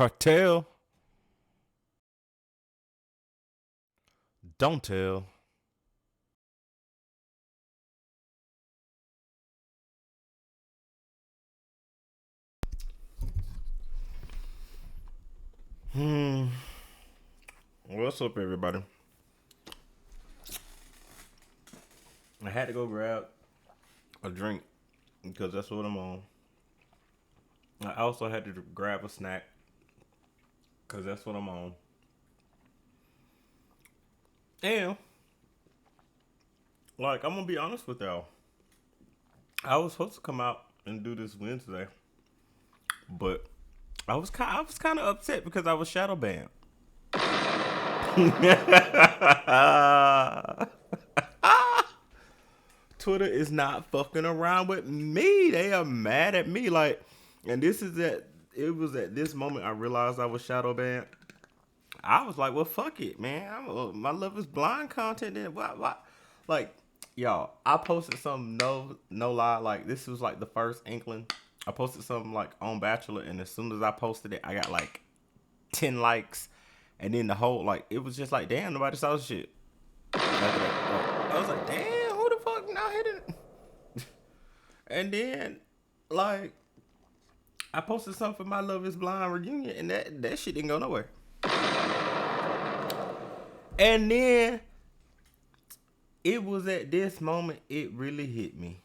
Cartel, don't tell. Hmm. What's up, everybody? I had to go grab a drink because that's what I'm on. I also had to grab a snack because that's what I'm on. And, like, I'm gonna be honest with y'all. I was supposed to come out and do this Wednesday, but I was kind of upset because I was shadow banned. Twitter is not fucking around with me. They are mad at me. Like, and this is at it was at this moment I realized I was shadow banned. I was like, well, fuck it, man. My love is blind content. Then what? Like, y'all, I posted some no lie. Like, this was like the first inkling. I posted something like on Bachelor, and as soon as I posted it, I got like 10 likes, and then the whole like it was just like, damn, nobody saw the shit. After that, I was like, damn, who the fuck not hitting it? And then, like, I posted something for my Love Is Blind reunion, and that shit didn't go nowhere. And then it was at this moment it really hit me.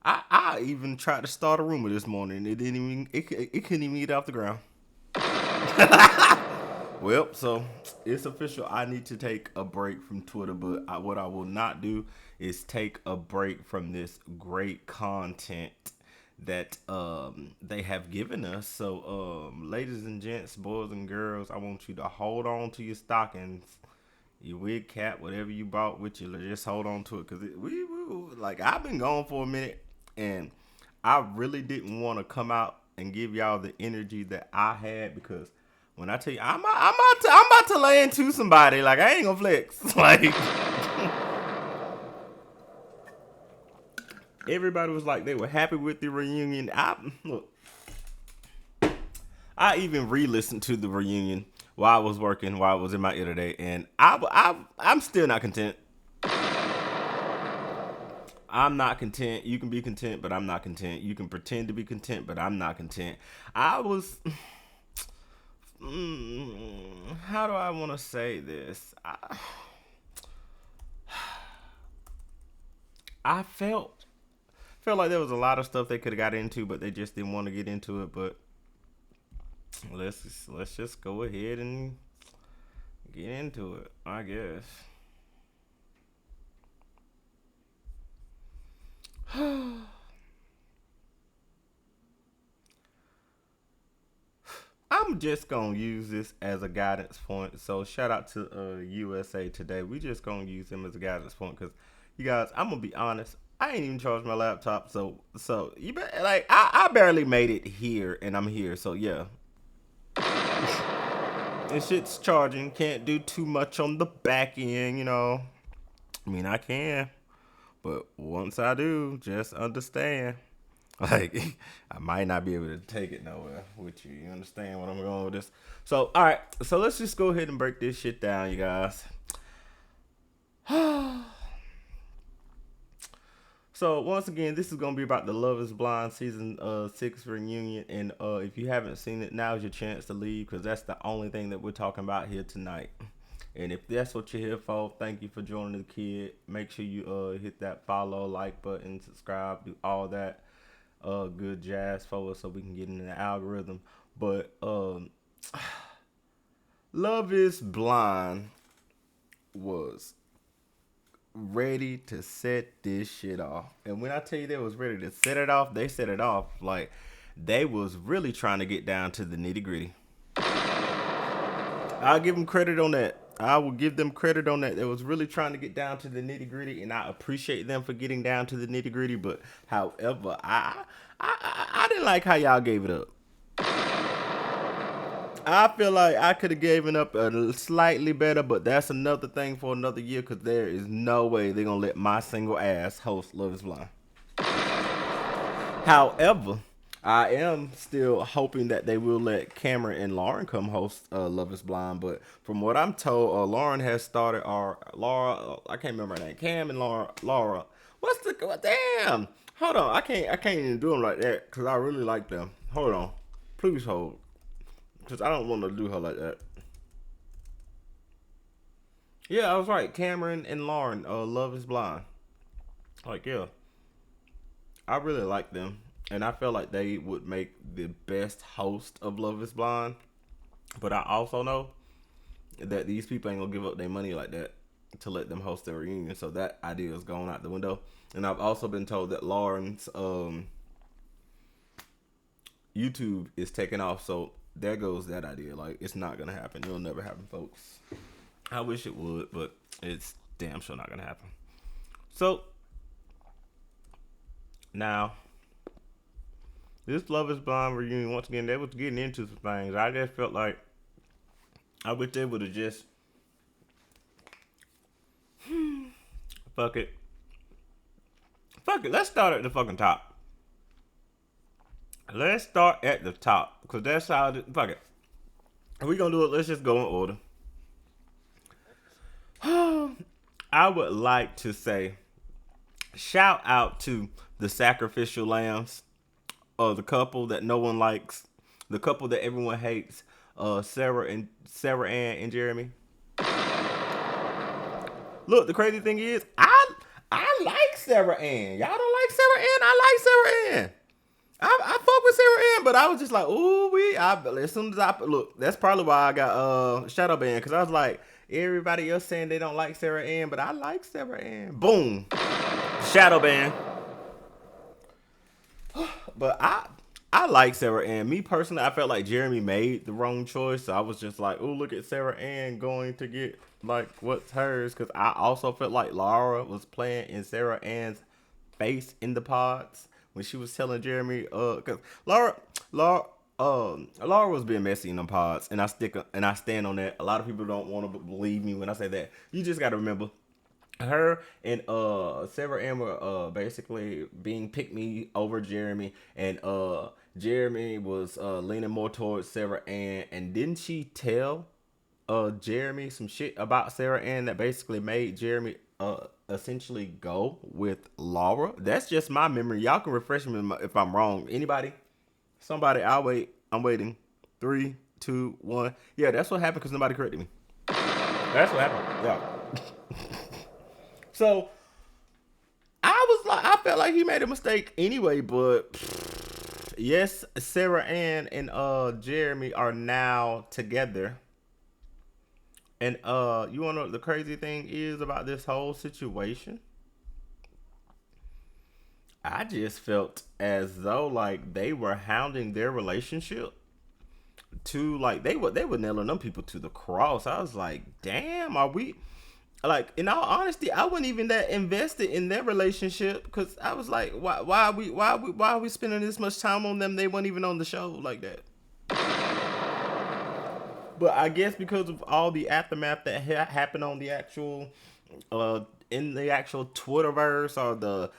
I even tried to start a rumor this morning. It didn't even it couldn't even get off the ground. Well, so it's official. I need to take a break from Twitter, but what I will not do is take a break from this great content that they have given us. So, ladies and gents, boys and girls, I want you to hold on to your stockings, your wig cap, whatever you bought with you. Just hold on to it, cause we like I've been gone for a minute, and I really didn't want to come out and give y'all the energy that I had because when I tell you I'm about to lay into somebody, like I ain't gonna flex. Like everybody was like they were happy with the reunion. I even re-listened to the reunion while I was working, while I was in my ear today, and I'm still not content. I'm not content. You can be content, but I'm not content. You can pretend to be content, but I'm not content. I was. How do I want to say this? I felt like there was a lot of stuff they could have got into, but they just didn't want to get into it. But let's just go ahead and get into it, I guess. I'm just gonna use this as a guidance point. So shout out to USA Today. We just gonna use them as a guidance point because you guys, I'm gonna be honest. I ain't even charged my laptop, so you bet like I barely made it here, and I'm here. So yeah, and shit's charging. Can't do too much on the back end, you know. I mean, I can, but once I do, just understand. Like, I might not be able to take it nowhere with you. You understand what I'm going with this? So, all right. So let's just go ahead and break this shit down, you guys. So once again, this is gonna be about the Love Is Blind season 6 reunion, and if you haven't seen it, now's your chance to leave because that's the only thing that we're talking about here tonight. And if that's what you're here for, thank you for joining the kid. Make sure you hit that follow, like button, subscribe, do all that good jazz for us so we can get in the algorithm. But Love Is Blind was ready to set this shit off. And when I tell you they was ready to set it off, they set it off. Like they was really trying to get down to the nitty gritty. I'll give them credit on that. I will give them credit on that. They was really trying to get down to the nitty gritty, and I appreciate them for getting down to the nitty gritty. But however, I didn't like how y'all gave it up. I feel like I could have given up a slightly better, but that's another thing for another year because there is no way they're gonna let my single ass host Love Is Blind. However, I am still hoping that they will let Cameron and Lauren come host Love Is Blind, but from what I'm told, Lauren has started. Or Laura, I can't remember her name. Cam and Laura. Laura, what's the damn? Hold on, I can't even do them like that because I really like them. Hold on, please hold, because I don't want to do her like that. Yeah, I was right. Cameron and Lauren, Love Is Blind. Like, yeah, I really like them, and I feel like they would make the best host of Love Is Blind. But I also know that these people ain't gonna give up their money like that to let them host their reunion. So that idea is going out the window. And I've also been told that Lauren's YouTube is taking off. So there goes that idea. Like, it's not gonna happen. It'll never happen, folks. I wish it would, but it's damn sure not gonna happen. So now, this Love Is Blind reunion, once again, they was getting into some things. I just felt like I wish they would have just fuck it. Fuck it. Let's start at the fucking top. Let's start at the top, because that's how fuck it. If we gonna do it, let's just go in order. I would like to say shout out to the sacrificial lambs, the couple that no one likes, the couple that everyone hates, Sarah Ann and Jeremy. Look, the crazy thing is, I like Sarah Ann. Y'all don't like Sarah Ann? I like Sarah Ann. I fuck with Sarah Ann, but I was just like, ooh, as soon as I look, that's probably why I got shadow banned, because I was like, everybody else saying they don't like Sarah Ann, but I like Sarah Ann. Boom, shadow ban. But I like Sarah Ann. Me personally, I felt like Jeremy made the wrong choice. So I was just like, oh, look at Sarah Ann going to get like what's hers. Because I also felt like Laura was playing in Sarah Ann's face in the pods when she was telling Jeremy, because Laura was being messy in the pods, and I stand on that. A lot of people don't want to believe me when I say that. You just got to remember, her and Sarah Ann were basically being pick me over Jeremy, and Jeremy was leaning more towards Sarah Ann, and didn't she tell Jeremy some shit about Sarah Ann that basically made Jeremy essentially go with Laura? That's just my memory. Y'all can refresh me if I'm wrong. Anybody? Somebody? I'll wait. I'm waiting. 3, 2, 1. Yeah, that's what happened because nobody corrected me. That's what happened. Yeah. So I felt like he made a mistake anyway, but yes, Sarah Ann and Jeremy are now together. And you wanna know what the crazy thing is about this whole situation? I just felt as though like they were hounding their relationship to like they were nailing them people to the cross. I was like, damn, are we like, in all honesty, I wasn't even that invested in their relationship, because I was like, why are we spending this much time on them? They weren't even on the show like that. But I guess because of all the aftermath that happened on the actual, in the actual Twitterverse, or the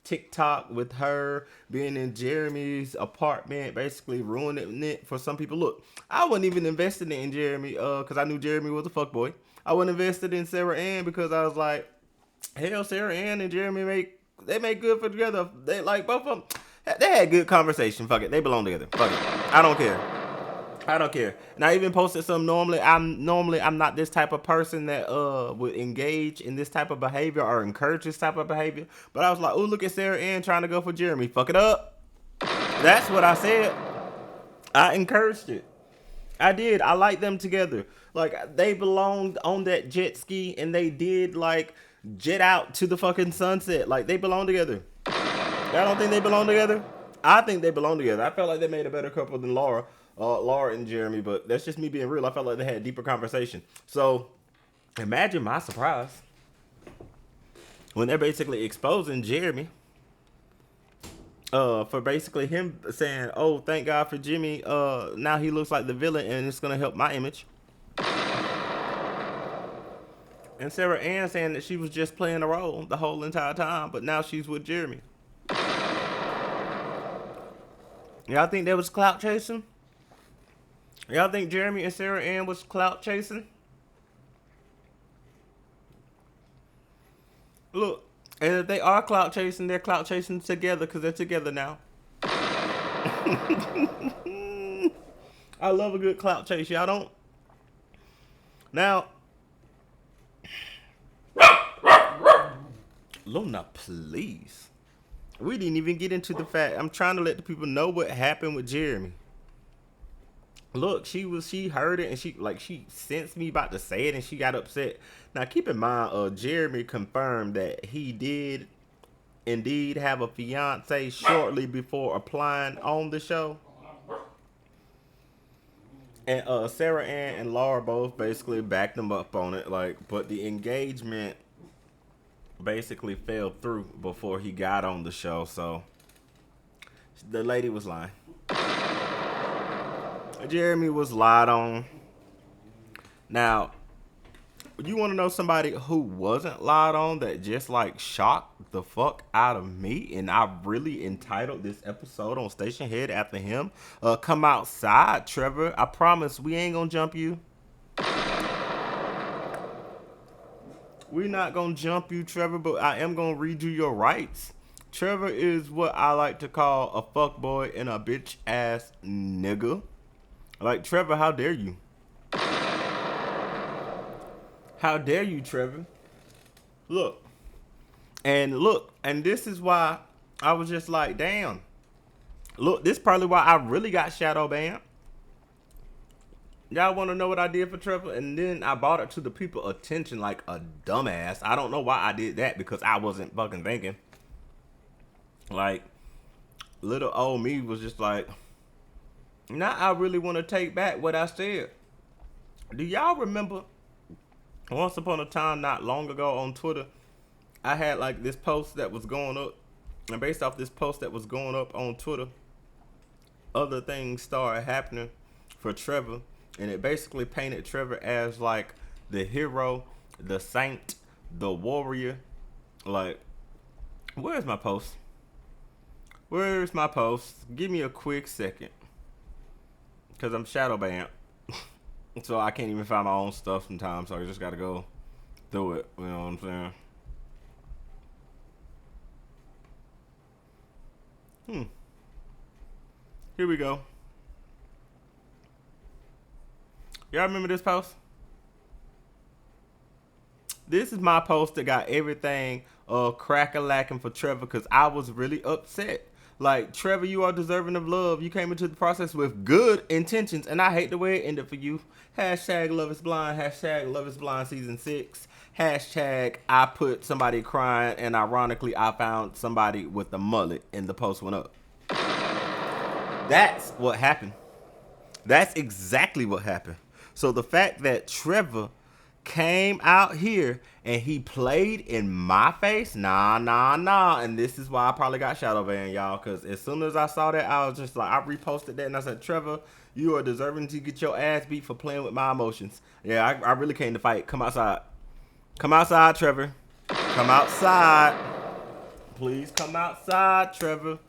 TikTok, with her being in Jeremy's apartment, basically ruining it for some people. Look, I wasn't even invested in Jeremy, because I knew Jeremy was a fuckboy. I wasn't invested in Sarah Ann because I was like, hell, Sarah Ann and Jeremy make good for together. They like both of them. They had good conversation. Fuck it, they belong together. Fuck it. I don't care. I don't care. And I even posted some. I'm not this type of person that would engage in this type of behavior or encourage this type of behavior. But I was like, oh, look at Sarah Ann trying to go for Jeremy. Fuck it up. That's what I said. I encouraged it. I did. I like them together. Like, they belonged on that jet ski, and they did like jet out to the fucking sunset. Like, they belong together. I don't think they belong together. I think they belong together. I felt like they made a better couple than Laura and Jeremy, but that's just me being real. I felt like they had a deeper conversation. So imagine my surprise when they're basically exposing Jeremy for basically him saying, oh, thank God for Jimmy. Now he looks like the villain, and it's going to help my image. And Sarah Ann saying that she was just playing a role the whole entire time, but now she's with Jeremy. Y'all think that was clout chasing? Y'all think Jeremy and Sarah Ann was clout chasing? Look, and if they are clout chasing, they're clout chasing together because they're together now. I love a good clout chase. Y'all don't? Now, Luna, please. We didn't even get into the fact. I'm trying to let the people know what happened with Jeremy. Look, she heard it and she sensed me about to say it and she got upset. Now keep in mind, Jeremy confirmed that he did indeed have a fiance shortly before applying on the show. And Sarah Ann and Laura both basically backed him up on it, but the engagement basically fell through before he got on the show, so the lady was lying. Jeremy was lied on. Now, you want to know somebody who wasn't lied on that just shocked the fuck out of me, and I really entitled this episode on Station Head after him? Come outside, Trevor. I promise we ain't gonna jump you. We're not gonna jump you, Trevor, but I am gonna read you your rights. Trevor is what I like to call a fuckboy and a bitch ass nigga. Trevor, how dare you? How dare you, Trevor? Look, and this is why I was just like, damn. Look, this is probably why I really got shadow banned. Y'all want to know what I did for Trevor? And then I brought it to the people's attention like a dumbass. I don't know why I did that because I wasn't fucking thinking. Little old me was just like, now I really want to take back what I said. Do y'all remember once upon a time, not long ago on Twitter, I had this post that was going up. And based off this post that was going up on Twitter, other things started happening for Trevor. And it basically painted Trevor as the hero, the saint, the warrior. Where's my post? Where's my post? Give me a quick second. Because I'm shadow banned. So I can't even find my own stuff sometimes. So I just got to go through it. You know what I'm saying? Here we go. Y'all remember this post? This is my post that got everything crack-a-lacking for Trevor because I was really upset. Trevor, you are deserving of love. You came into the process with good intentions, and I hate the way it ended for you. Hashtag Love is Blind. Hashtag Love is Blind Season 6. Hashtag I put somebody crying, and ironically, I found somebody with a mullet, and the post went up. That's what happened. That's exactly what happened. So the fact that Trevor came out here and he played in my face, nah. And this is why I probably got shadow banned, y'all. Because as soon as I saw that, I was just I reposted that and I said, Trevor, you are deserving to get your ass beat for playing with my emotions. Yeah, I really came to fight. Come outside. Come outside, Trevor. Come outside. Please come outside, Trevor.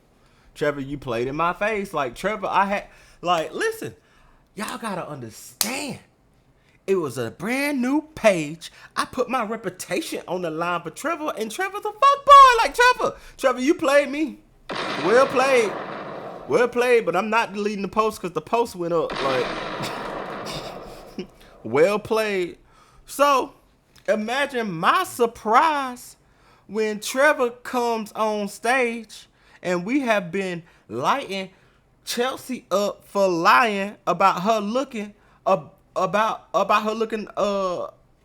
Trevor, you played in my face. Trevor, I had, listen, y'all gotta understand. It was a brand new page. I put my reputation on the line for Trevor, and Trevor's a fuckboy. Trevor, you played me. Well played, but I'm not deleting the post because the post went up. Well played. So, imagine my surprise when Trevor comes on stage and we have been lighting Chelsea up for lying about her looking about her looking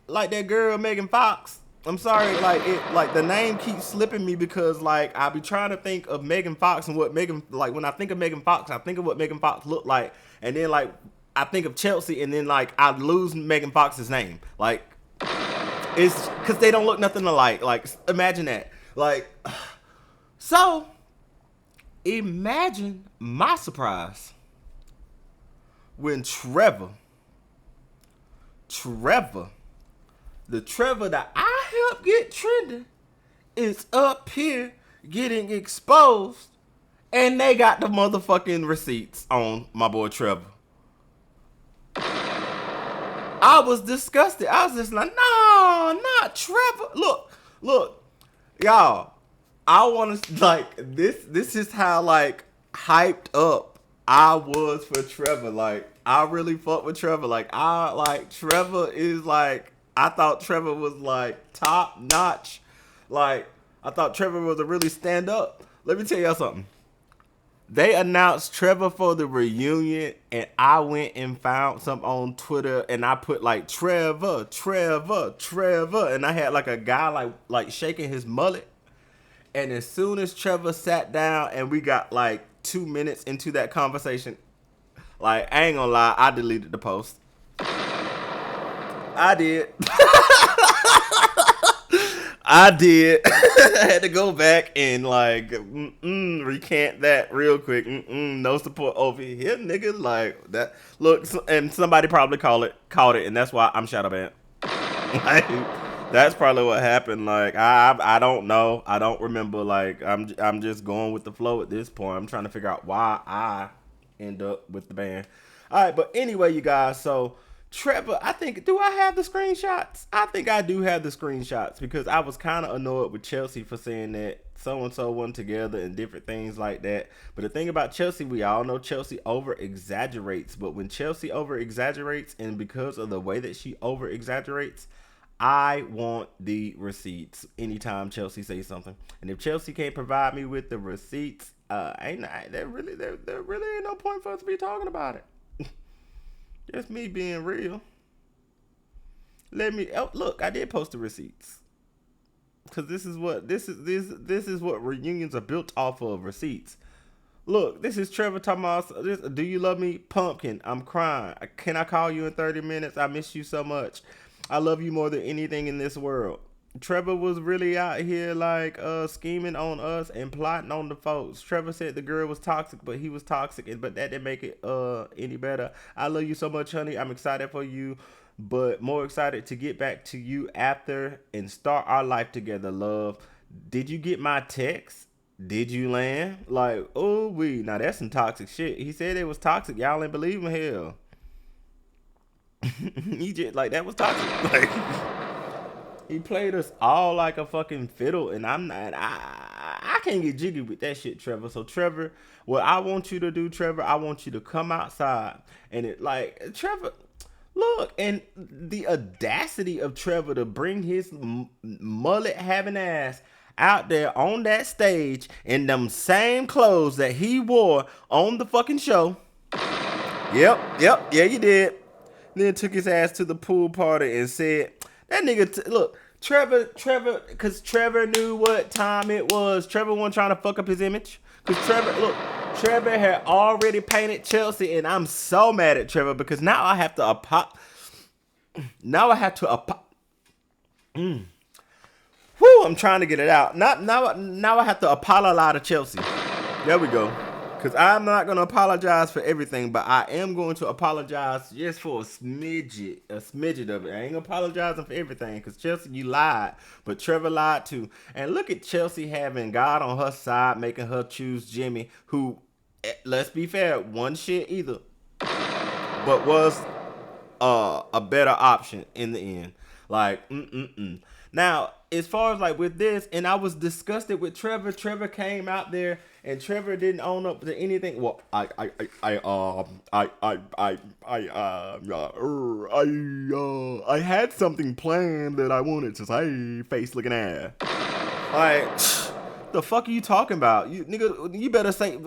like that girl Megan Fox. I'm sorry, the name keeps slipping me because I be trying to think of Megan Fox and what Megan, when I think of Megan Fox, I think of what Megan Fox looked like, and then I think of Chelsea, and then I lose Megan Fox's name. It's because they don't look nothing alike. Imagine that. So imagine my surprise when Trevor, the Trevor that I helped get trending, is up here getting exposed And they got the motherfucking receipts on my boy Trevor. I was disgusted. I was just like, no, not Trevor. Look, y'all. I want to like this. This is how like hyped up I was for Trevor. Like I really fuck with Trevor. Like I like Trevor is like I thought Trevor was like top notch. Like I thought Trevor was a really stand up. Let me tell y'all something. They announced Trevor for the reunion, and I went and found some on Twitter, and I put like Trevor, and I had like a guy like shaking his mullet. And as soon as Trevor sat down, and we got like 2 minutes into that conversation, like I ain't gonna lie, I deleted the post. I did. I did. I had to go back and like recant that real quick. No support over here, nigga. Like that. Look, and somebody probably caught it, and that's why I'm shadow banned. Like, that's probably what happened. Like I don't know. I don't remember. Like I'm just going with the flow at this point. I'm trying to figure out why I end up with the ban. All right, but anyway, you guys. So Trevor, I think, do I have the screenshots? I think I do have the screenshots because I was kind of annoyed with Chelsea for saying that so-and-so won together and different things like that. But the thing about Chelsea, we all know Chelsea over-exaggerates. But when Chelsea over-exaggerates, and because of the way that she over-exaggerates, I want the receipts anytime Chelsea says something. And if Chelsea can't provide me with the receipts, there really ain't no point for us to be talking about it. Just me being real. Look. I did post the receipts because this is what reunions are built off of, receipts. Look, this is Trevor talking about this. Do you love me, Pumpkin? I'm crying. Can I call you in 30 minutes? I miss you so much. I love you more than anything in this world. Trevor was really out here like scheming on us and plotting on the folks. Trevor said the girl was toxic, but he was toxic, but that didn't make it any better. I love you so much, honey. I'm excited for you, but more excited to get back to you after and start our life together, love. Did you get my text? Did you land? Like, oh, now that's some toxic shit. He said it was toxic. Y'all ain't believe him. Hell. He just like that was toxic. Like he played us all like a fucking fiddle, and I'm not. I can't get jiggy with that shit, Trevor. So Trevor, what I want you to do, Trevor, I want you to come outside and it like Trevor. Look, and the audacity of Trevor to bring his mullet having ass out there on that stage in them same clothes that he wore on the fucking show. Yep, yeah, you did. Then took his ass to the pool party and said, that nigga, look, Trevor, because Trevor knew what time it was. Trevor wasn't trying to fuck up his image. Because Trevor had already painted Chelsea, and I'm so mad at Trevor because now I have to Whew, I'm trying to get it out. Now I have to apologize to Chelsea. There we go. Because I'm not going to apologize for everything, but I am going to apologize just for a smidget of it. I ain't apologizing for everything because Chelsea, you lied, but Trevor lied too. And look at Chelsea having God on her side, making her choose Jimmy, who, let's be fair, wasn't shit either, but was a better option in the end. Like, Now, as far as like with this, and I was disgusted with Trevor. Trevor came out there and Trevor didn't own up to anything. Well, I had something planned that I wanted to say. Face looking ass. Like, the fuck are you talking about? You nigga, you better say.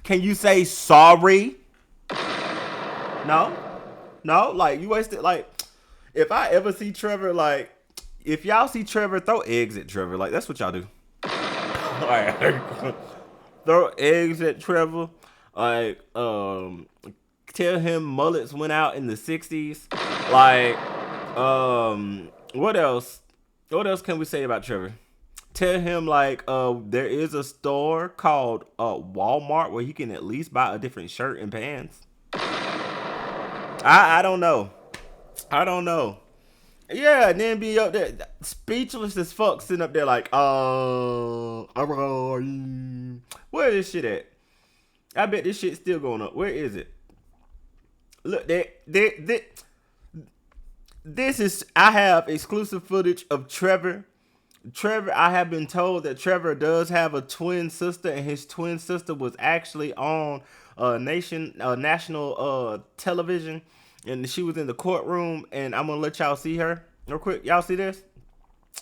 Can you say sorry? No. Like you wasted. Like, if I ever see Trevor, like. If y'all see Trevor, throw eggs at Trevor. Like, that's what y'all do. Like, throw eggs at Trevor. Like, tell him mullets went out in the 60s. Like, what else? What else can we say about Trevor? Tell him, like, there is a store called Walmart where he can at least buy a different shirt and pants. I don't know. Yeah, and then be up there speechless as fuck, sitting up there like, where is this shit at? I bet this shit's still going up. Where is it? Look, this is. I have exclusive footage of Trevor. I have been told that Trevor does have a twin sister, and his twin sister was actually on national television, and she was in the courtroom. And I'm gonna let y'all see her real quick. Y'all see this?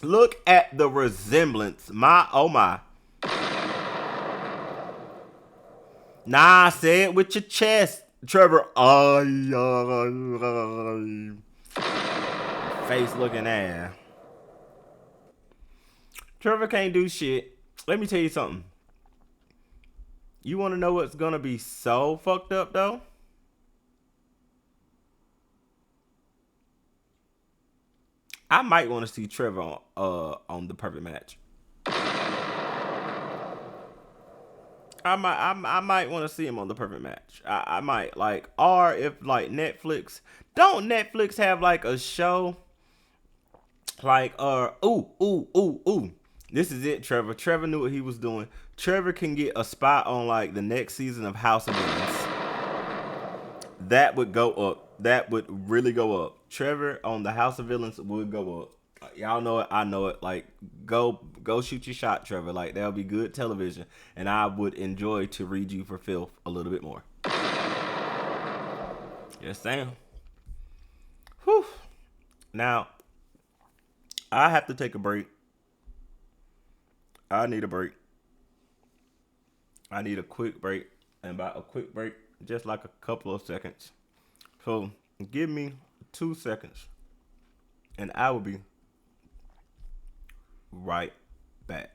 Look at the resemblance. My oh my. Nah, say it with your chest, Trevor. Face looking ass. Trevor can't do shit. Let me tell you something. You want to know what's gonna be so fucked up though? I might want to see Trevor on the Perfect Match. I might want to see him on the Perfect Match. I might like, or if like Netflix, don't Netflix have like a show like ooh. This is it, Trevor. Trevor knew what he was doing. Trevor can get a spot on like the next season of House of Villains. That would go up. That would really go up. Trevor on the House of Villains would go up. Y'all know it. I know it. Like, go shoot your shot, Trevor. Like, that'll be good television, and I would enjoy to read you for filth a little bit more. Yes, Sam. Whew. Now, I have to take a break. I need a break. I need a quick break, and by a quick break, just like a couple of seconds. So, give me 2 seconds, and I will be right back.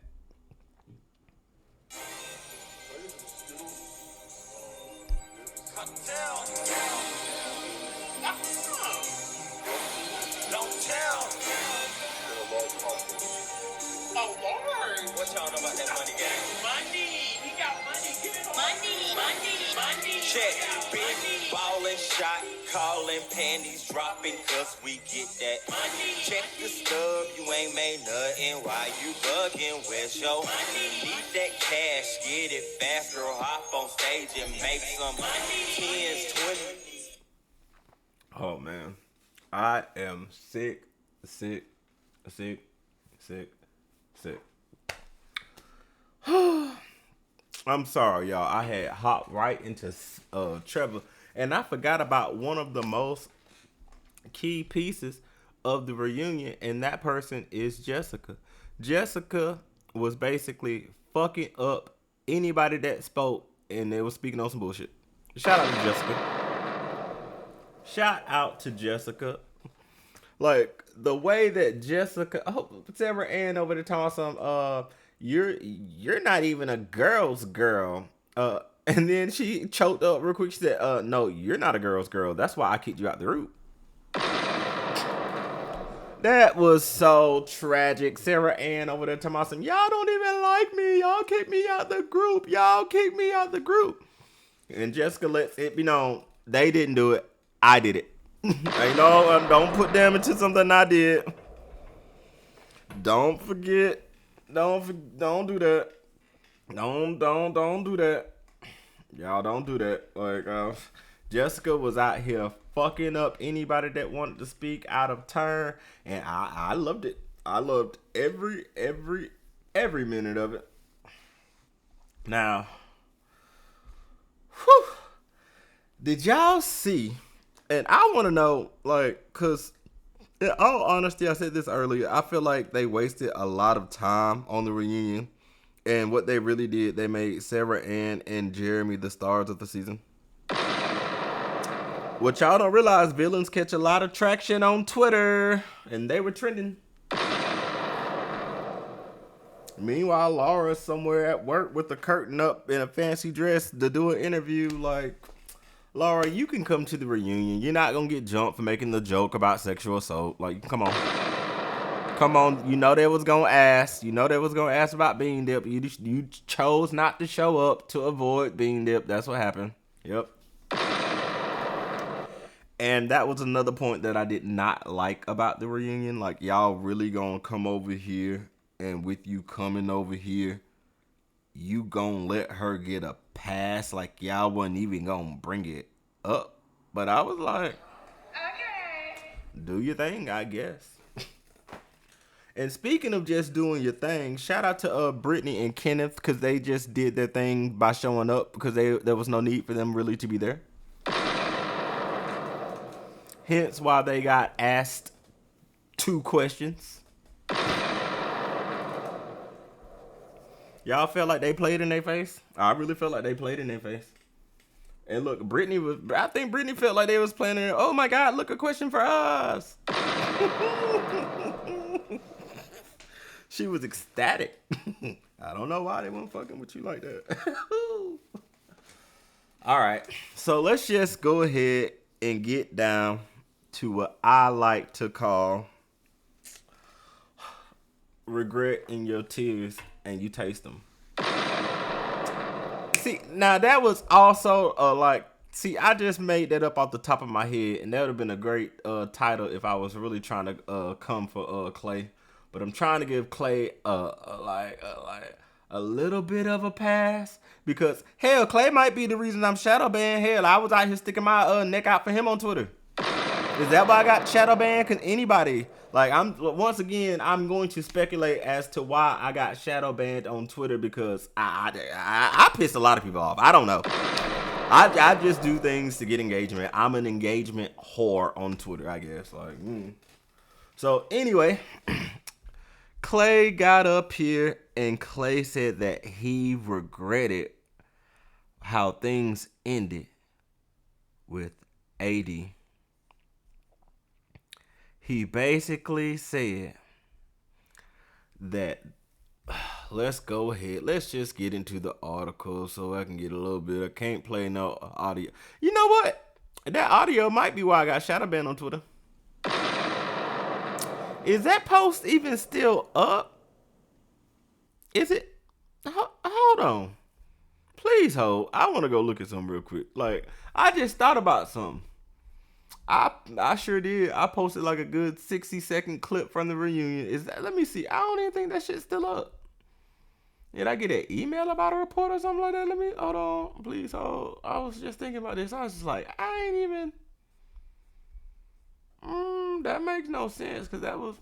What y'all know about that money game? Money. He got money. Give it money. Check. Big ballin' shot. Callin' panties dropping cause we get that money. Check the stub. You ain't made nothing. Why you bugging? Where's your money? Need that cash. Get it fast. Girl, hop on stage and make some money. 10s, 20s. Oh, man. I am sick. I'm sorry, y'all. I had hopped right into Trevor, and I forgot about one of the most key pieces of the reunion, and that person is Jessica. Jessica was basically fucking up anybody that spoke, and they were speaking on some bullshit. Shout out to Jessica. Like, the way that Jessica, Sarah Ann over there talking some, you're not even a girl's girl. And then she choked up real quick. She said, no, you're not a girl's girl. That's why I kicked you out the group. That was so tragic. Sarah Ann over there talking some, y'all don't even like me. Y'all kicked me out the group. And Jessica lets it be known, they didn't do it. I did it. Don't put them into something I did. Don't forget. Don't do that. Don't do that. Y'all don't do that. Like, Jessica was out here fucking up anybody that wanted to speak out of turn, and I loved it. I loved every minute of it. Now, did y'all see? And I want to know, like, because in all honesty, I said this earlier, I feel like they wasted a lot of time on the reunion. And what they really did, they made Sarah Ann and Jeremy the stars of the season. What y'all don't realize, villains catch a lot of traction on Twitter. And they were trending. Meanwhile, Laura's somewhere at work with the curtain up in a fancy dress to do an interview. Like, Laura, you can come to the reunion. You're not going to get jumped for making the joke about sexual assault. Like, come on. You know they was going to ask. About Bean Dip. You chose not to show up to avoid Bean Dip. That's what happened. Yep. And that was another point that I did not like about the reunion. Like, y'all really going to come over here, and with you coming over here, you gonna let her get a pass like y'all wasn't even gonna bring it up. But I was like, okay, do your thing, I guess. And speaking of just doing your thing, shout out to Brittany and Kenneth, because they just did their thing by showing up, because there was no need for them really to be there. Hence why they got asked 2 questions. Y'all felt like they played in their face? I really felt like they played in their face. And look, I think Brittany felt like they was playing in, oh my God, look, a question for us. She was ecstatic. I don't know why they weren't fucking with you like that. All right, so let's just go ahead and get down to what I like to call regret in your tears and you taste them. See, now that was also I just made that up off the top of my head, and that would have been a great title if I was really trying to come for Clay. But I'm trying to give Clay a little bit of a pass, because hell, Clay might be the reason I'm shadow banned. Hell, I was out here sticking my neck out for him on Twitter. Is that why I got shadow banned? Cause anybody, I'm going to speculate as to why I got shadow banned on Twitter, because I pissed a lot of people off. I don't know. I just do things to get engagement. I'm an engagement whore on Twitter, I guess. So anyway, Clay got up here and Clay said that he regretted how things ended with AD. He basically said that, let's go ahead. Let's just get into the article so I can get a little bit. I can't play no audio. You know what? That audio might be why I got shadow banned on Twitter. Is that post even still up? Is it? Hold on. Please hold. I want to go look at something real quick. I just thought about something. I sure did. I posted a good 60-second clip from the reunion. Let me see. I don't even think that shit's still up. Did I get an email about a report or something like that? Let me, hold on. Please hold. I was just thinking about this. I was just like, I ain't even. That makes no sense, because that was.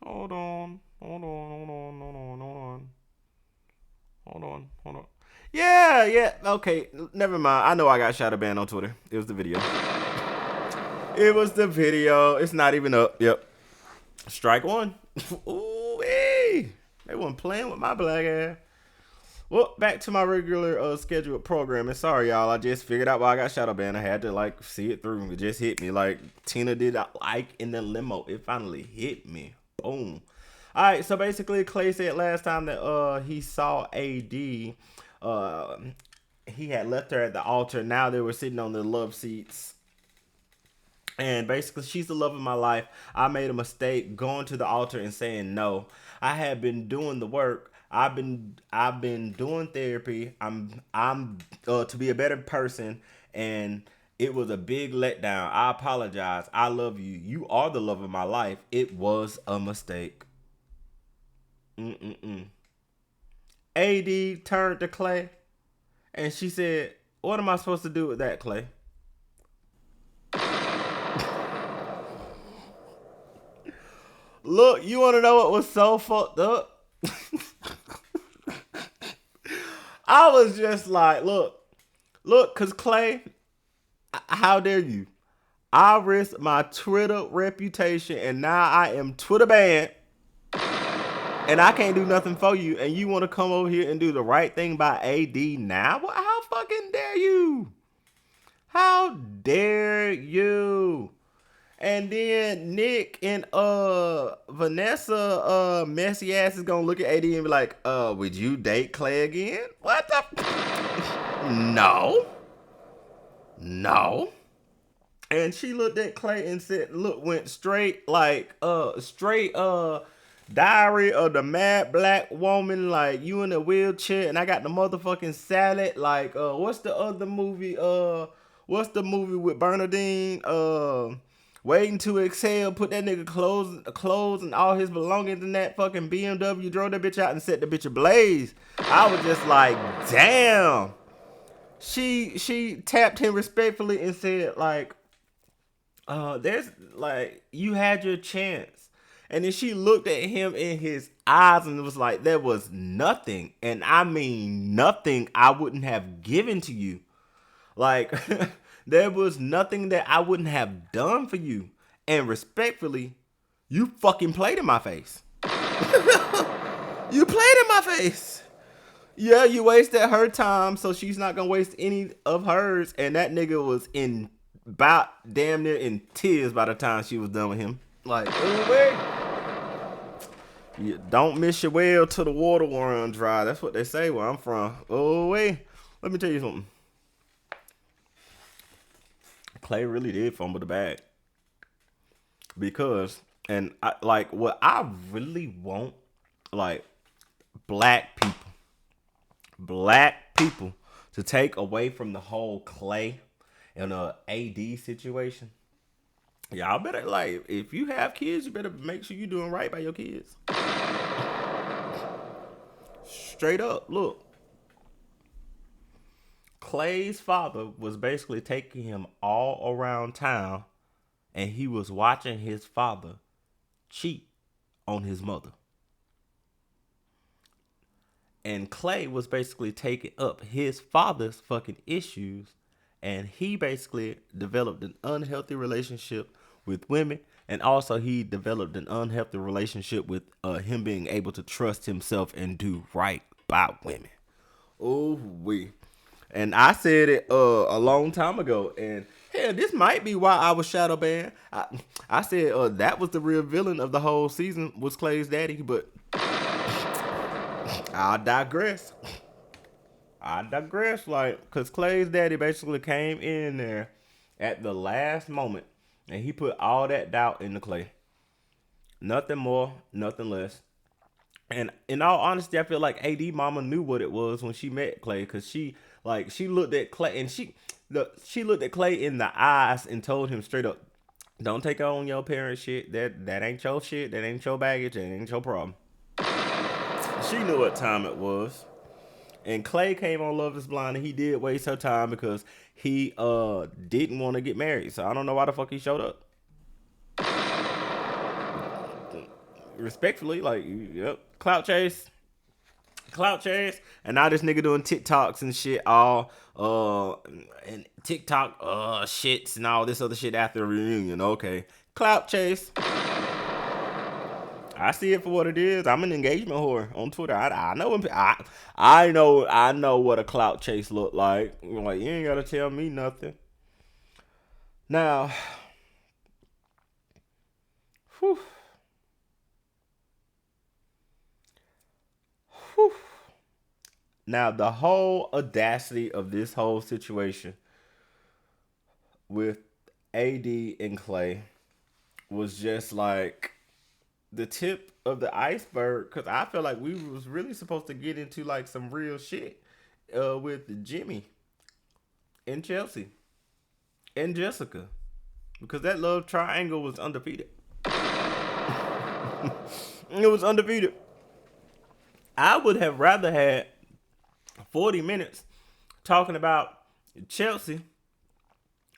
Hold on. Yeah. Okay, never mind. I know I got shadow banned on Twitter. It was the video. It's not even up. Yep. Strike one. Ooh, hey. They weren't playing with my black ass. Well, back to my regular scheduled programming. Sorry, y'all. I just figured out why I got shadow banned. I had to see it through. It just hit me like Tina did in the limo. It finally hit me. Boom. All right, so basically Clay said last time that he saw AD, he had left her at the altar. Now they were sitting on the love seats. And basically, she's the love of my life. I made a mistake going to the altar and saying no. I had been doing the work. I've been doing therapy. I'm to be a better person, and it was a big letdown. I apologize. I love you. You are the love of my life. It was a mistake. AD turned to Clay, and she said, "What am I supposed to do with that, Clay?" Look, you want to know what was so fucked up? I was just like, look, because Clay, how dare you? I risked my Twitter reputation, and now I am Twitter banned, and I can't do nothing for you, and you want to come over here and do the right thing by AD now? How fucking dare you? How dare you? And then Nick and Vanessa messy ass is gonna look at AD and be like, would you date Clay again? What the No. And she looked at Clay and said, went straight Diary of the Mad Black Woman, you in a wheelchair and I got the motherfucking salad. What's the other movie? What's the movie with Bernadine? waiting to exhale, put that nigga clothes and all his belongings in that fucking BMW, drove that bitch out and set the bitch ablaze. I was just like, damn. She tapped him respectfully and said, like, there's like, you had your chance. And then she looked at him in his eyes and was like, there was nothing, and I mean nothing, I wouldn't have given to you. Like, there was nothing that I wouldn't have done for you. And respectfully, you fucking played in my face. You played in my face. Yeah, you wasted her time, so she's not gonna waste any of hers. And that nigga was in about damn near in tears by the time she was done with him. Like, you don't miss your well till the water run dry. That's what they say where I'm from. Oh wait, let me tell you something. Clay really did fumble the bag because, and I like what I really want, like black people to take away from the whole Clay and AD situation. Y'all better, like, if you have kids, you better make sure you're doing right by your kids. Straight up, look. Clay's father was basically taking him all around town, and he was watching his father cheat on his mother. And Clay was basically taking up his father's fucking issues, and he basically developed an unhealthy relationship with women, and also he developed an unhealthy relationship with him being able to trust himself and do right by women. Oh, and I said it a long time ago, and hell, this might be why I was shadow banned. I said that was the real villain of the whole season was Clay's daddy, but I digress. Like, cause Clay's daddy basically came in there at the last moment, and he put all that doubt into Clay. Nothing more, nothing less. And in all honesty, I feel like AD mama knew what it was when she met Clay, cause she looked at Clay and she looked at Clay in the eyes and told him straight up, "Don't take on your parents' shit. That ain't your shit. That ain't your baggage. That ain't your problem." She knew what time it was. And Clay came on Love is Blind, and he did waste her time because he didn't want to get married. So I don't know why the fuck he showed up. Respectfully, like, yep, clout chase. And now this nigga doing TikToks and shit, all and TikTok shits and all this other shit after the reunion. Okay, clout chase. I see it for what it is. I'm an engagement whore on Twitter. I know I know what a clout chase look like. Like, you ain't gotta tell me nothing. Now, whew. Now, the whole audacity of this whole situation with AD and Clay was just like the tip of the iceberg, because I feel like we was really supposed to get into like some real shit with Jimmy and Chelsea and Jessica, because that love triangle was undefeated. It was undefeated. I would have rather had 40 minutes talking about Chelsea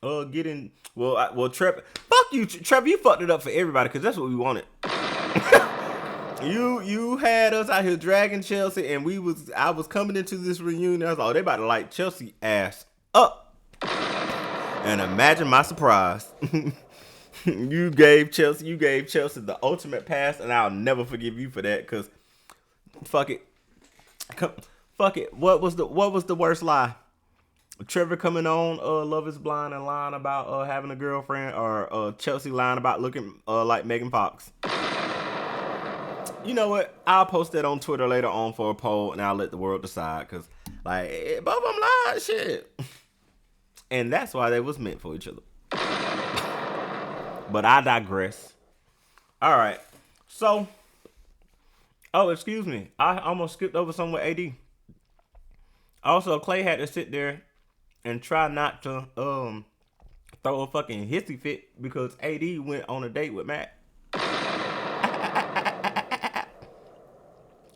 getting Trevor. Fuck you, Trevor. You fucked it up for everybody, because that's what we wanted. You had us out here dragging Chelsea, and I was coming into this reunion. I was like, oh, they about to light Chelsea ass up. And imagine my surprise. You gave Chelsea the ultimate pass, and I'll never forgive you for that, because fuck it. What was the worst lie? Trevor coming on Love is Blind and lying about having a girlfriend, or Chelsea lying about looking like Megan Fox? You know what? I'll post that on Twitter later on for a poll, and I'll let the world decide, because like both of them lied, shit. And that's why they was meant for each other. But I digress. All right. So, excuse me. I almost skipped over something with AD. Also, Clay had to sit there and try not to throw a fucking hissy fit because AD went on a date with Matt.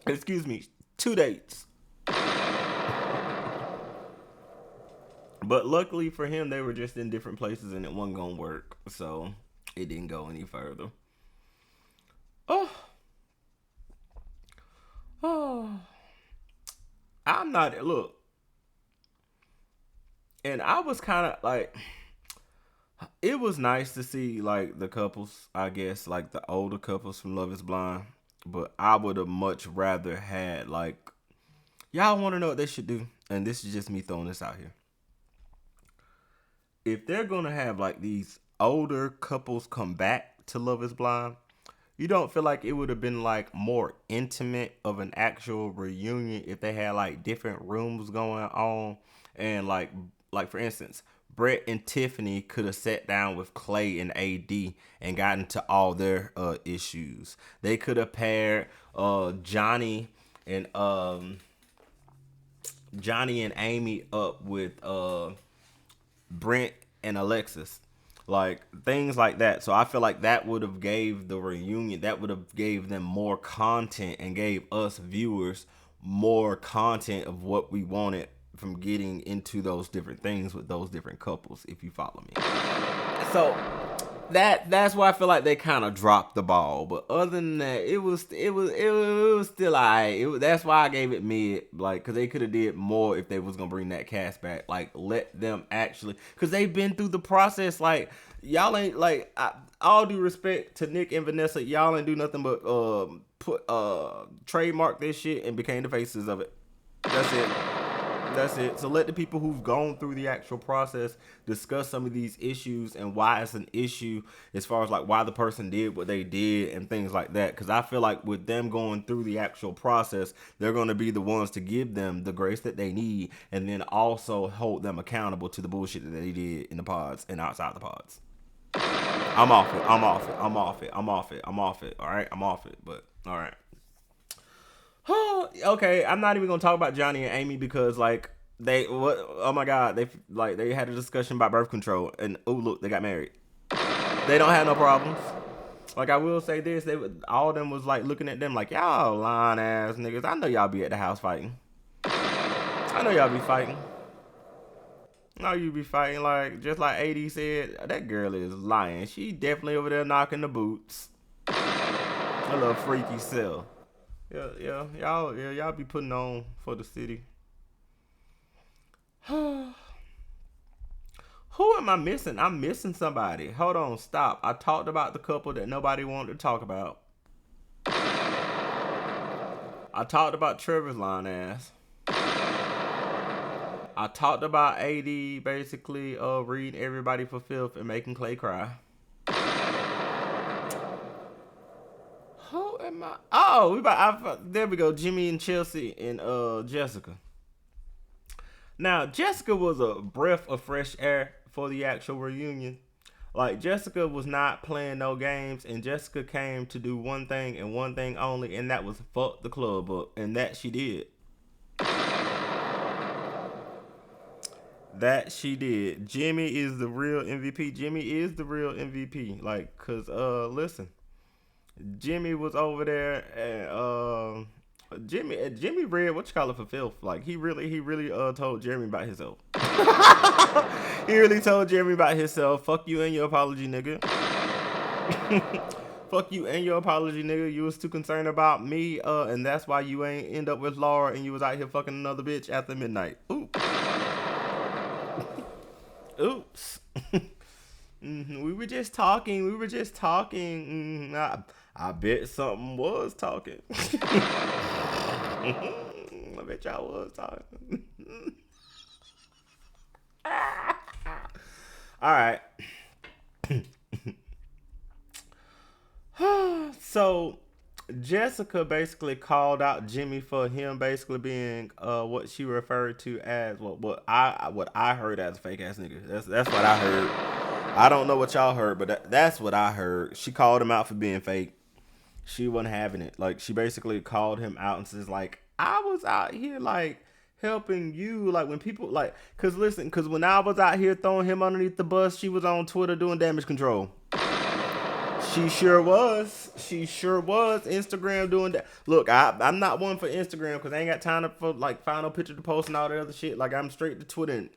Excuse me, 2 dates. But luckily for him, they were just in different places and it wasn't gonna work. So it didn't go any further. Oh. I'm not, look. And I was kind of like, it was nice to see like the couples, I guess, like the older couples from Love is Blind. But I would have much rather had like, y'all want to know what they should do? And this is just me throwing this out here. If they're going to have like these older couples come back to Love is Blind, you don't feel like it would have been like more intimate of an actual reunion if they had like different rooms going on and like for instance, Brett and Tiffany could have sat down with Clay and AD and gotten to all their issues. They could have paired Johnny and Amy up with Brent and Alexis, like things like that. So I feel like that would have gave the reunion, that would have gave them more content and gave us viewers more content of what we wanted from getting into those different things with those different couples, if you follow me. So that's why I feel like they kind of dropped the ball. But other than that, it was still alright. That's why I gave it mid, like, because they could have did more if they was gonna bring that cast back. Like, let them actually, because they've been through the process. Like, y'all ain't like, all due respect to Nick and Vanessa, y'all ain't do nothing but trademark this shit and became the faces of it. That's it. So let the people who've gone through the actual process discuss some of these issues and why it's an issue as far as like why the person did what they did and things like that. Because I feel like with them going through the actual process, they're going to be the ones to give them the grace that they need and then also hold them accountable to the bullshit that they did in the pods and outside the pods. I'm off it. All right, I'm off it. But all right. Okay, I'm not even gonna talk about Johnny and Amy because like oh my god, they had a discussion about birth control and oh look, they got married. They don't have no problems. Like I will say this, all of them was like looking at them like y'all lying ass niggas. I know y'all be at the house fighting. I know y'all be fighting. No, you be fighting like just like AD said. That girl is lying. She definitely over there knocking the boots. A little freaky self. Yeah, y'all be putting on for the city. Who am I missing? I'm missing somebody. Hold on, stop. I talked about the couple that nobody wanted to talk about. I talked about Trevor's lying ass. I talked about AD basically reading everybody for filth and making Clay cry. Who am I? Oh, there we go. Jimmy and Chelsea and Jessica. Now, Jessica was a breath of fresh air for the actual reunion. Like, Jessica was not playing no games, and Jessica came to do one thing and one thing only, and that was fuck the club up, and that she did. That she did. Jimmy is the real MVP. Jimmy is the real MVP. Like, cause listen. Jimmy was over there and Jimmy read what you call it for filth. Like he really told Jeremy about himself. He really told Jeremy about himself. Fuck you and your apology, nigga. Fuck you and your apology, nigga. You was too concerned about me, and that's why you ain't end up with Laura and you was out here fucking another bitch after midnight. Oops. Oops. We were just talking. I bet something was talking. I bet y'all was talking. All right. So Jessica basically called out Jimmy for him basically being what she referred to as what I heard as a fake ass nigga. That's what I heard. I don't know what y'all heard, but that's what I heard. She called him out for being fake. She wasn't having it. Like she basically called him out and says like, I was out here like helping you. Like when people like, cause listen, cause when I was out here throwing him underneath the bus, she was on Twitter doing damage control. She sure was. She sure was. Instagram doing that. Look, I'm not one for Instagram because I ain't got time for like final picture to post and all that other shit. Like I'm straight to Twitter and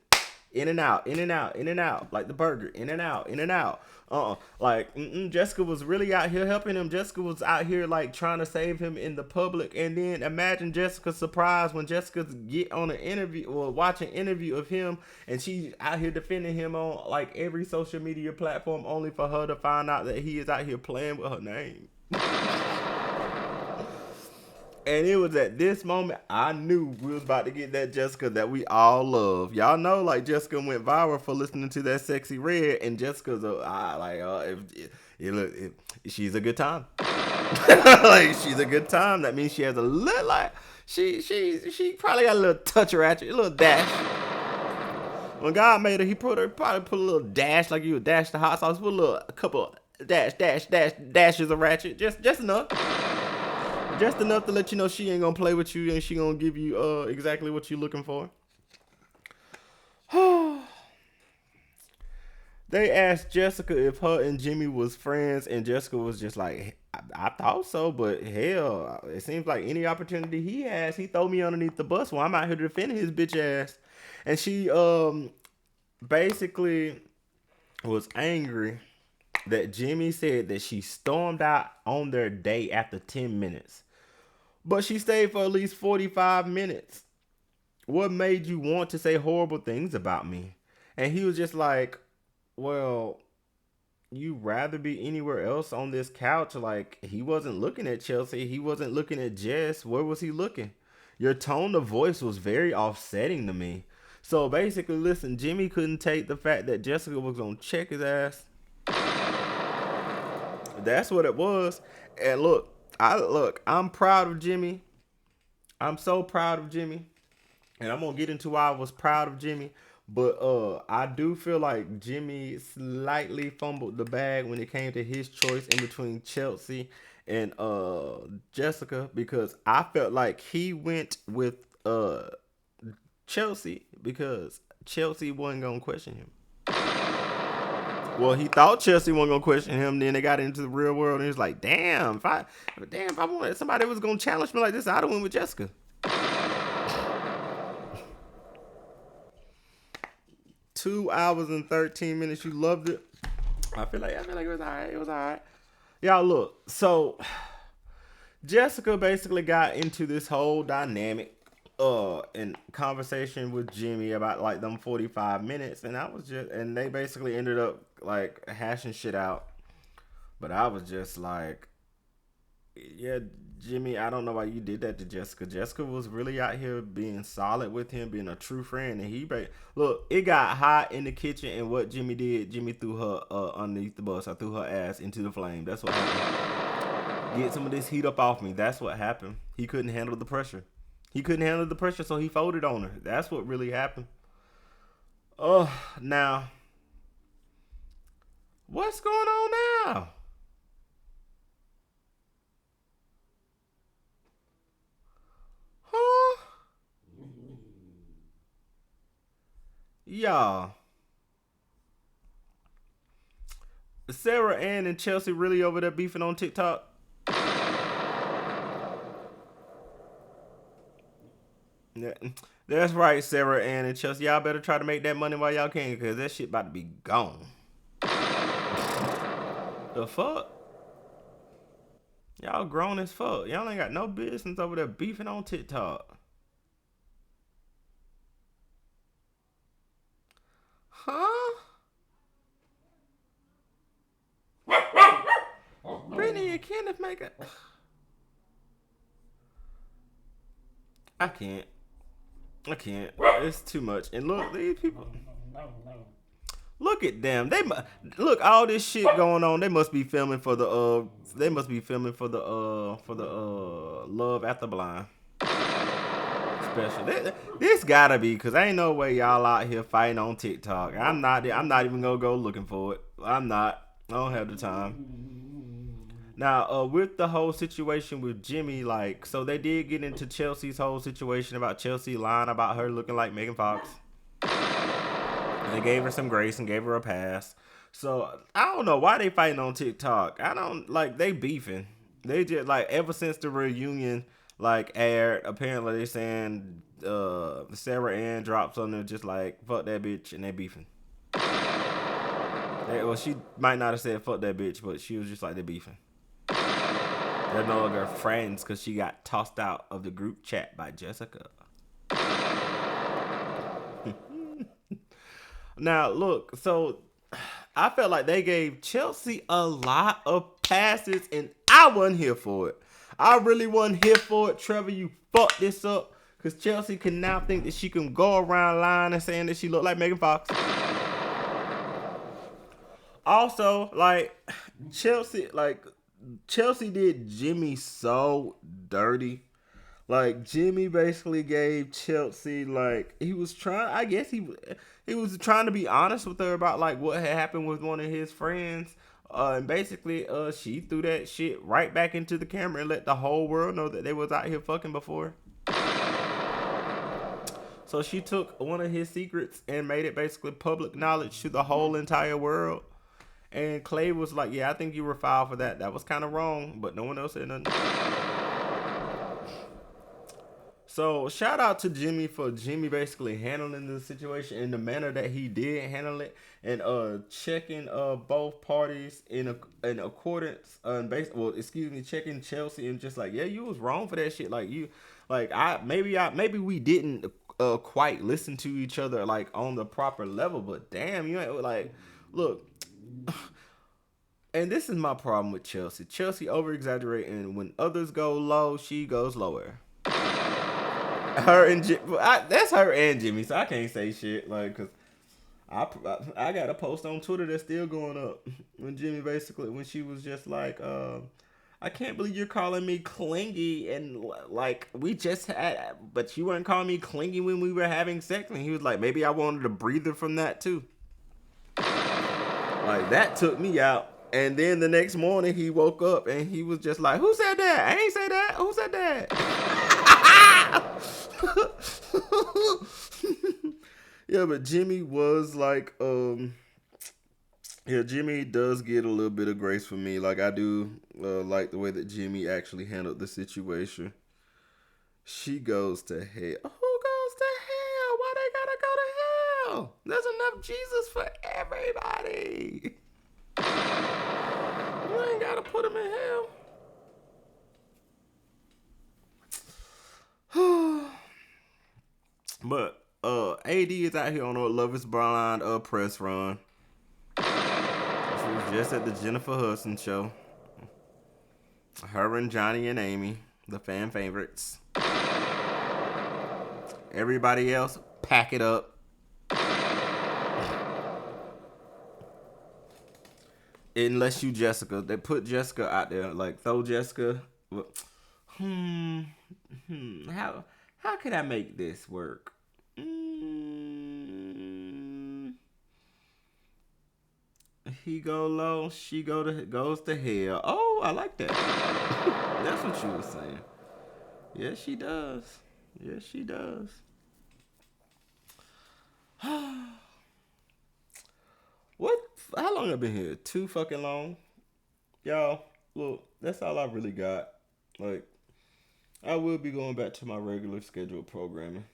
in and out, in and out, in and out. Like the burger, in and out, in and out. Like Jessica was really out here helping him. Jessica was out here like trying to save him in the public. And then imagine Jessica's surprise when Jessica get on an interview or watch an interview of him and she out here defending him on like every social media platform, only for her to find out that he is out here playing with her name. And it was at this moment I knew we was about to get that Jessica that we all love. Y'all know, like Jessica went viral for listening to that Sexy Red, and Jessica's she's a good time. Like she's a good time. That means she has a little like she probably got a little touch ratchet, a little dash. When God made her, he probably put a little dash like you would dash the hot sauce. Put a couple dashes of ratchet, just enough. Just enough to let you know she ain't gonna play with you and she gonna give you exactly what you're looking for. They asked Jessica if her and Jimmy was friends, and Jessica was just like, I thought so, but hell, it seems like any opportunity he has, he throw me underneath the bus. Well, I'm out here to defend his bitch ass. And she basically was angry that Jimmy said that she stormed out on their date after 10 minutes. But she stayed for at least 45 minutes. What made you want to say horrible things about me? And he was just like, well, you rather be anywhere else on this couch. Like, he wasn't looking at Chelsea. He wasn't looking at Jess. Where was he looking? Your tone of voice was very offsetting to me. So basically, listen, Jimmy couldn't take the fact that Jessica was going to check his ass. That's what it was. And look, I'm proud of Jimmy. I'm so proud of Jimmy. And I'm going to get into why I was proud of Jimmy. But I do feel like Jimmy slightly fumbled the bag when it came to his choice in between Chelsea and Jessica. Because I felt like he went with Chelsea because Chelsea wasn't going to question him. Well, he thought Chelsea wasn't gonna question him. Then they got into the real world, and he was like, "Damn, if I wanted somebody that was gonna challenge me like this, I'd have went with Jessica." 2 hours and 13 minutes. You loved it. I feel like it was alright. It was alright. Y'all look. So Jessica basically got into this whole dynamic in conversation with Jimmy about like them 45 minutes, and and they basically ended up like hashing shit out. But I was just like, yeah, Jimmy, I don't know why you did that to Jessica. Jessica was really out here being solid with him, being a true friend, and look, it got hot in the kitchen, and what Jimmy did, Jimmy threw her underneath the bus. I threw her ass into the flame. That's what happened. Get some of this heat up off me. That's what happened. He couldn't handle the pressure. So he folded on her. That's what really happened. Now, what's going on now? Huh? Y'all. Sarah Ann and Chelsea really over there beefing on TikTok? Yeah, that's right, Sarah Ann and Chelsea. Y'all better try to make that money while y'all can, because that shit about to be gone. The fuck? Y'all grown as fuck. Y'all ain't got no business over there beefing on TikTok. Huh? Brittany and Kenneth make it. I can't. It's too much. And look, these people. Look at them. Look, all this shit going on. They must be filming for the Love After Blind special. This gotta be, cause ain't no way y'all out here fighting on TikTok. I'm not even gonna go looking for it. I'm not. I don't have the time. Now, with the whole situation with Jimmy, like, so they did get into Chelsea's whole situation about Chelsea lying about her looking like Megan Fox. And they gave her some grace and gave her a pass. So I don't know why they fighting on TikTok. I don't like they beefing. They just like ever since the reunion like aired, apparently they saying Sarah Ann dropped something just like fuck that bitch and they beefing. Well, she might not have said fuck that bitch, but she was just like they beefing. They're no longer friends because she got tossed out of the group chat by Jessica. Now, look, so I felt like they gave Chelsea a lot of passes, and I wasn't here for it. I really wasn't here for it. Trevor, you fucked this up because Chelsea can now think that she can go around lying and saying that she looked like Megan Fox. Also, like Chelsea did Jimmy so dirty. Like Jimmy basically gave Chelsea like he was trying. I guess he was trying to be honest with her about like what had happened with one of his friends. And basically, she threw that shit right back into the camera and let the whole world know that they was out here fucking before. So she took one of his secrets and made it basically public knowledge to the whole entire world. And Clay was like, yeah, I think you were foul for that. That was kind of wrong, but no one else said nothing. So shout out to Jimmy for Jimmy basically handling the situation in the manner that he did handle it, and checking both parties in accordance checking Chelsea and just like, yeah, you was wrong for that shit. Like maybe we didn't quite listen to each other like on the proper level, but damn, you ain't like look. And this is my problem with Chelsea. Chelsea over exaggerating. When others go low, she goes lower. That's her and Jimmy, so I can't say shit like because I got a post on Twitter that's still going up when Jimmy basically when she was just like I can't believe you're calling me clingy and like we just had, but you weren't calling me clingy when we were having sex, and he was like maybe I wanted a breather from that too. Like that took me out. And then the next morning he woke up and he was just like, who said that? I ain't say that. Who said that? Yeah, but Jimmy was like, Jimmy does get a little bit of grace for me. Like I do like the way that Jimmy actually handled the situation. She goes to hell. Who goes to hell? Why they gotta go to hell? There's enough Jesus for everybody. You ain't gotta put him in hell. But AD is out here on a Love is Blind press run. She was just at the Jennifer Hudson show. Her and Johnny and Amy, the fan favorites. Everybody else, pack it up. Unless you Jessica. They put Jessica out there. Like, throw Jessica. How can I make this work? He go low, she goes to hell. Oh, I like that. That's what you were saying. Yes, she does. Yes, she does. What? How long have I been here? Too fucking long. Y'all, look, that's all I really got. Like, I will be going back to my regular scheduled programming.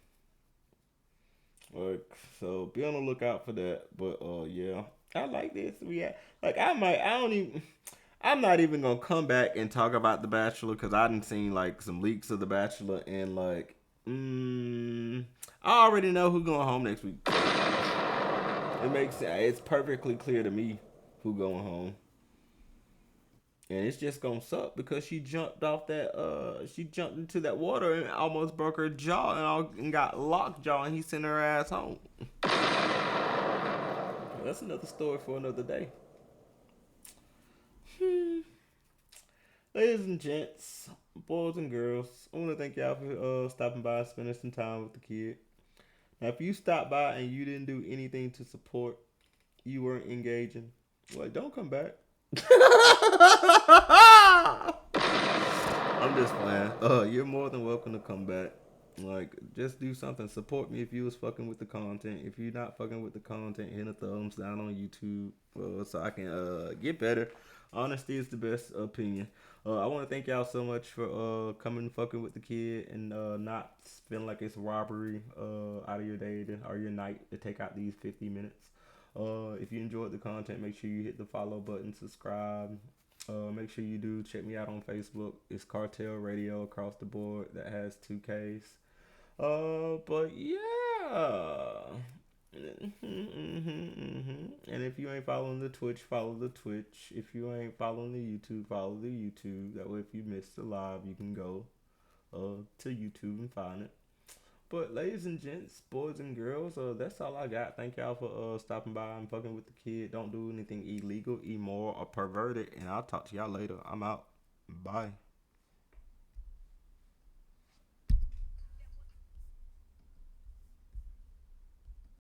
Like, so be on the lookout for that. But yeah, I like this. I'm not even gonna come back and talk about The Bachelor because I done seen like some leaks of The Bachelor and like, I already know who's going home next week. It makes sense. It's perfectly clear to me who going home. And it's just gonna suck because she jumped into that water and almost broke her jaw and got lockjaw, and he sent her ass home. That's another story for another day. Ladies and gents, boys and girls, I want to thank y'all for stopping by and spending some time with the kid. Now, if you stopped by and you didn't do anything to support, you weren't engaging, well, don't come back. I'm just playing. You're more than welcome to come back. Like, just do something. Support me if you was fucking with the content. If you're not fucking with the content, hit a thumbs down on YouTube so I can get better. Honesty is the best opinion. I want to thank y'all so much for coming fucking with the kid and not feeling like it's robbery out of your day or your night to take out these 50 minutes. If you enjoyed the content, make sure you hit the follow button, subscribe. Make sure you do check me out on Facebook. It's Cartel Radio across the board that has 2Ks. But yeah. And if you ain't following the Twitch, follow the Twitch. If you ain't following the YouTube, follow the YouTube. That way, if you missed the live, you can go to YouTube and find it. But ladies and gents, boys and girls, that's all I got. Thank y'all for stopping by and fucking with the kid. Don't do anything illegal, immoral, or perverted. And I'll talk to y'all later. I'm out. Bye.